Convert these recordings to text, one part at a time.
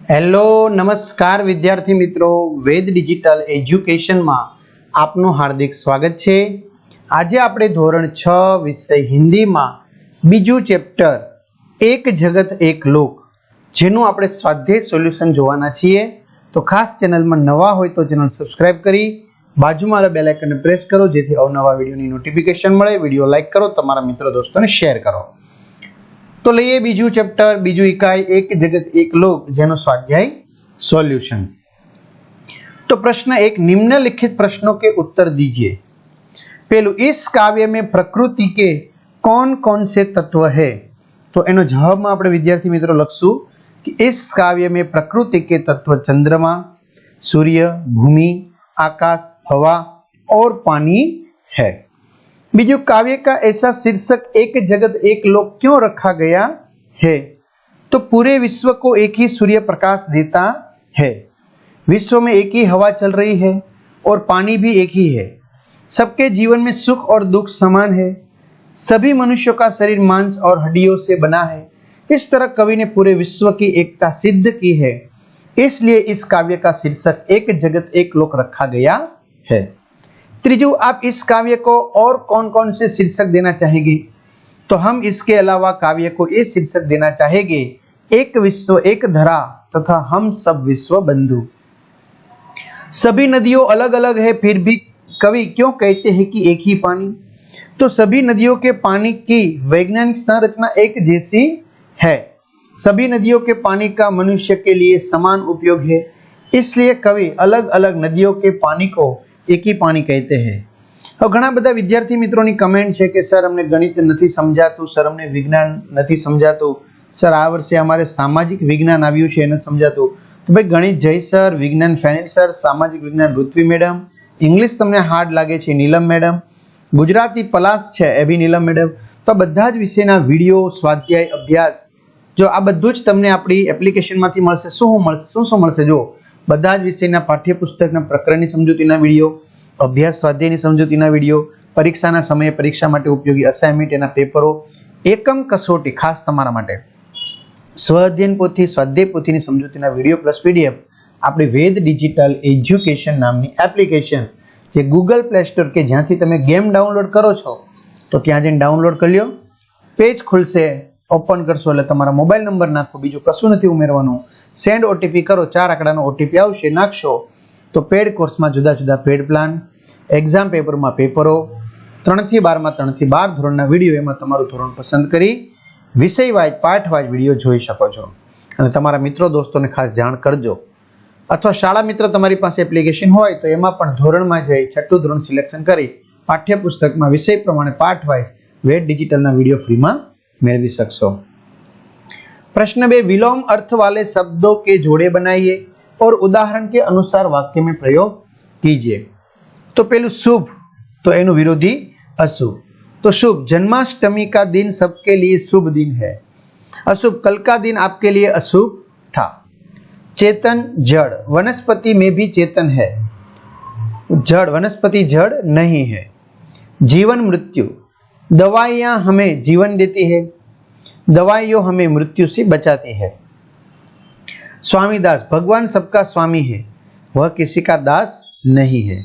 Hello નમસ્કાર વિદ્યાર્થી મિત્રો, વેદ ડિજિટલ એજ્યુકેશનમાં આપનું હાર્દિક સ્વાગત છે। આજે આપણે ધોરણ 6 વિષય હિન્દીમાં બીજું ચેપ્ટર એક જગત એક લોક જેનું આપણે સ્વાધ્યાય સોલ્યુશન જોવાના છીએ। તો ખાસ ચેનલમાં નવા હોય તો ચેનલ સબસ્ક્રાઇબ કરી બાજુમાં બેલ આઇકનને પ્રેસ કરો જેથી અવનવા વિડીયોની નોટિફિકેશન મળે। વિડીયો લાઈક કરો, તમારા મિત્રો દોસ્તોને શેર કરો। तो लइए बीजू चैप्टर बीजू इकाई एक जगत एक लोक जेनो स्वाध्याय सॉल्यूशन। तो प्रश्न एक, निम्नलिखित प्रश्नों के उत्तर दीजिए। पहलू, इस काव्य में प्रकृति के कौन कौन से तत्व है? तो एनो जवाब में આપણે વિદ્યાર્થી મિત્રો લખશું કે इस काव्य में प्रकृति के तत्व चंद्रमा, सूर्य, भूमि, आकाश, हवा और पानी है। बीजू, काव्य का ऐसा शीर्षक एक जगत एक लोक क्यों रखा गया है? तो पूरे विश्व को एक ही सूर्य प्रकाश देता है, विश्व में एक ही हवा चल रही है और पानी भी एक ही है। सबके जीवन में सुख और दुख समान है। सभी मनुष्यों का शरीर मांस और हड्डियों से बना है। इस तरह कवि ने पूरे विश्व की एकता सिद्ध की है, इसलिए इस काव्य का शीर्षक एक जगत एक लोक रखा गया है। त्रिजु, आप इस काव्य को और कौन कौन से शीर्षक देना चाहेंगे? तो हम इसके अलावा काव्य को ये शीर्षक देना चाहेंगे, एक विश्व एक धरा तथा हम सब विश्व बंधु। सभी नदियों अलग अलग है, फिर भी कवि क्यों कहते हैं कि एक ही पानी? तो सभी नदियों के पानी की वैज्ञानिक संरचना एक जैसी है। सभी नदियों के पानी का मनुष्य के लिए समान उपयोग है, इसलिए कवि अलग अलग नदियों के पानी को एक ही पानी कहते हैं। और घણા બધા વિદ્યાર્થી મિત્રોની કમેન્ટ છે કે સર અમને ગણિત નથી સમજાતું, સર અમને વિજ્ઞાન નથી સમજાતું, સર આ વર્ષે અમારે સામાજિક વિજ્ઞાન આવ્યું છે એને સમજાતું। તો ભાઈ ગણિત જય સર, વિજ્ઞાન ફેનિલ સર, સામાજિક વિજ્ઞાન ઋત્વી મેડમ, ઇંગ્લિશ તમને હાર્ડ લાગે છે નીલમ મેડમ, ગુજરાતી પલાસ છે એબી નીલમ મેડમ। તો બધા જ વિષયના વિડીયો, સ્વાધ્યાય, અભ્યાસ જો આ બધું જ તમને આપણી એપ્લિકેશનમાંથી મળશે। શું મળશે? જો બધા જ વિષયના પાઠ્યપુસ્તકના પ્રકરણની સમજૂતીના વિડીયો, અભ્યાસ સ્વાધ્યાયની સમજૂતીના વિડીયો, પરીક્ષાના સમયે પરીક્ષા માટે ઉપયોગી અસાઇનમેન્ટ, એના પેપરો, એકમ કસોટી ખાસ તમારા માટે સ્વઅધ્યયન પોથી, સ્વાધ્યાય પોથીની સમજૂતીના વિડીયો પ્લસ પીડીએફ આપણી વેદ ડિજિટલ એજ્યુકેશન નામની એપ્લિકેશન જે ગૂગલ પ્લે સ્ટોર કે જ્યાંથી તમે ગેમ ડાઉનલોડ કરો છો તો ત્યાં જઈને ડાઉનલોડ કરી લો। પેજ ખુલશે, ઓપન કરશો એટલે તમારા મોબાઈલ નંબર નાખો, બીજું કશું નથી ઉમેરવાનું। સેન્ડ ઓટીપી કરો, 4 આંકડાનો ઓટીપી આવશે, નાખશો તો પેડ કોર્સમાં જુદા જુદા પેડ પ્લાન, એક્ઝામ પેપરમાં પેપરો, 3 થી 12 માં 3 થી 12 ધોરણના વિડીયો, એમાં તમારું ધોરણ પસંદ કરી વિષય વાઇઝ પાઠ વાઇઝ વિડીયો જોઈ શકો છો। અને તમારા મિત્રો દોસ્તોને ખાસ જાણ કરજો। અથવા શાળા મિત્ર તમારી પાસે એપ્લિકેશન હોય તો એમાં પણ ધોરણમાં જઈ 6ઠું ધોરણ સિલેક્શન કરી પાઠ્યપુસ્તકમાં વિષય પ્રમાણે પાઠ વાઇઝ વેદ ડિજિટલના વિડીયો ફ્રીમાં મેળવી શકશો। प्रश्न 2, विलोम अर्थ वाले शब्दों के जोड़े बनाइए और उदाहरण के अनुसार वाक्य में प्रयोग कीजिए। तो पहलू शुभ, तो एनु विरोधी अशुभ। तो शुभ, जन्माष्टमी का दिन सबके लिए शुभ दिन है। अशुभ, कल का दिन आपके लिए अशुभ था। चेतन, जड़, वनस्पति में भी चेतन है, जड़ वनस्पति जड़ नहीं है। जीवन, मृत्यु, दवाइयां हमें जीवन देती है, दवाइयों हमें मृत्यु से बचाती है। स्वामी दास, भगवान सबका स्वामी है, वह किसी का दास नहीं है।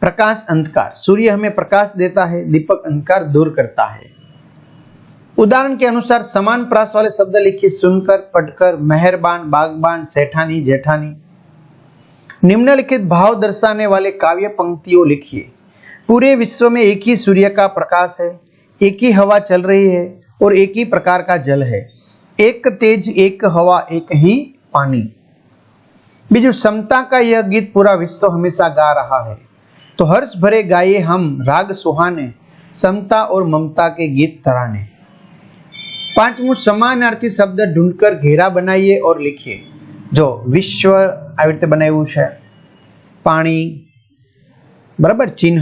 प्रकाश, अंधकार, सूर्य हमें प्रकाश देता है, दीपक अंधकार दूर करता है। उदाहरण के अनुसार समान प्रास वाले शब्द लिखिए, सुनकर, पढ़कर, मेहरबान, बागबान, सेठानी, जेठानी। निम्नलिखित भाव दर्शाने वाले काव्य पंक्तियों लिखिए। पूरे विश्व में एक ही सूर्य का प्रकाश है, एक ही हवा चल रही है और एक ही प्रकार का जल है, एक तेज, एक हवा, एक ही पानी। बीजू, समता का यह गीत पूरा विश्व हमेशा गा रहा है, तो हर्ष भरे गाइए हम राग सुहाने, समता और ममता के गीत तराने। 5मું, समानार्थी शब्द ढूंढकर घेरा बनाइए और लिखिए। जो विश्व આવી રીતે બનાવ્યું છે, પાણી બરાબર, ચિહ્ન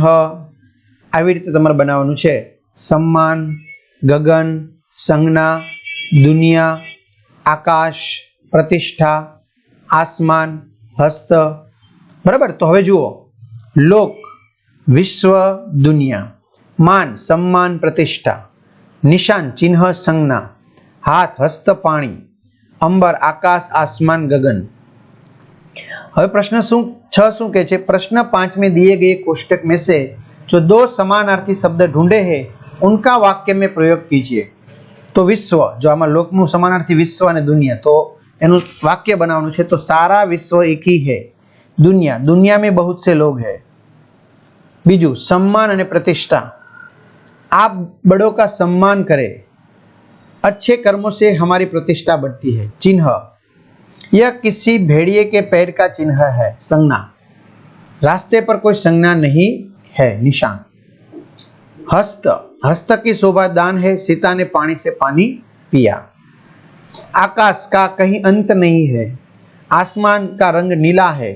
આવી રીતે તમારે બનાવવાનું છે, सम्मान, गगन, संज्ञा, दुनिया, आकाश, प्रतिष्ठा, आसमान, हस्त बराबर। तो हवे जुओ, लोक, विश्व, दुनिया, मान, सम्मान, प्रतिष्ठा, निशान, चिन्ह, संज्ञा, हाथ, हस्त, पाणी, अंबर आकाश आसमान गगन। હવે પ્રશ્ન 6 શું કહે છે? प्रश्न 5 में दिए गए कोष्टक में से जो दो समानार्थी शब्द ढूंढे हैं उनका वाक्य में प्रयोग कीजिए। तो विश्व, जो आमा लोकનું समानार्थी विश्व અને दुनिया, तो એનું વાક્ય બનાવવાનું છે। તો सारा विश्व एक ही है। दुनिया, दुनिया में बहुत से लोग हैं। बीजू, सम्मान અને प्रतिष्ठा, आप बड़ों का सम्मान करें, अच्छे कर्मों से हमारी प्रतिष्ठा बढ़ती है। चिन्ह, यह किसी भेड़िए के पैर का चिन्ह है। संज्ञा, रास्ते पर कोई संज्ञा नहीं है, निशान। हस्त, हस्त की शोभा दान है, सीता ने पानी से पानी पिया। आकाश का कहीं अंत नहीं है, आसमान का रंग नीला है,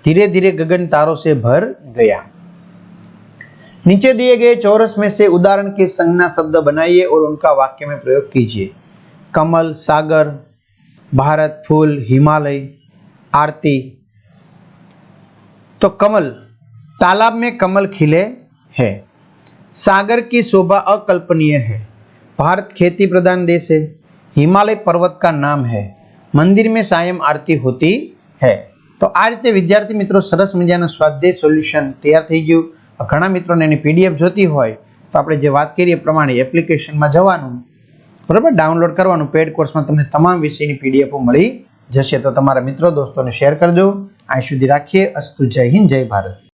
धीरे धीरे गगन तारों से भर गया। नीचे दिए गए चौरस में से उदाहरण के संज्ञा शब्द बनाइए और उनका वाक्य में प्रयोग कीजिए। कमल, सागर, भारत, फूल, हिमालय, आरती। तो कमल, तालाब में कमल खिले हैं। सागर की शोभा अकल्पनीय है। भारत खेती प्रधान देश है। हिमालय पर्वत का नाम है। मंदिर में सायं आरती होती है। तो आ रीते विद्यार्थी मित्रों सरस मजाना स्वाध्याय सोल्यूशन तैयार थई गयुं। घणा मित्रों ने पीडीएफ जोती होय तो आपणे जे वात करीए प्रमाणे एप्लिकेशन में जवानुं, बराबर, डाउनलॉड करवानुं। पेड कोर्स में तमने तमाम विषयनी पीडीएफो मळी जशे। तो तमारा मित्रों दोस्तों ने शेर करजो। आ सुधी राखीए। अस्तु। जय हिंद, जय भारत।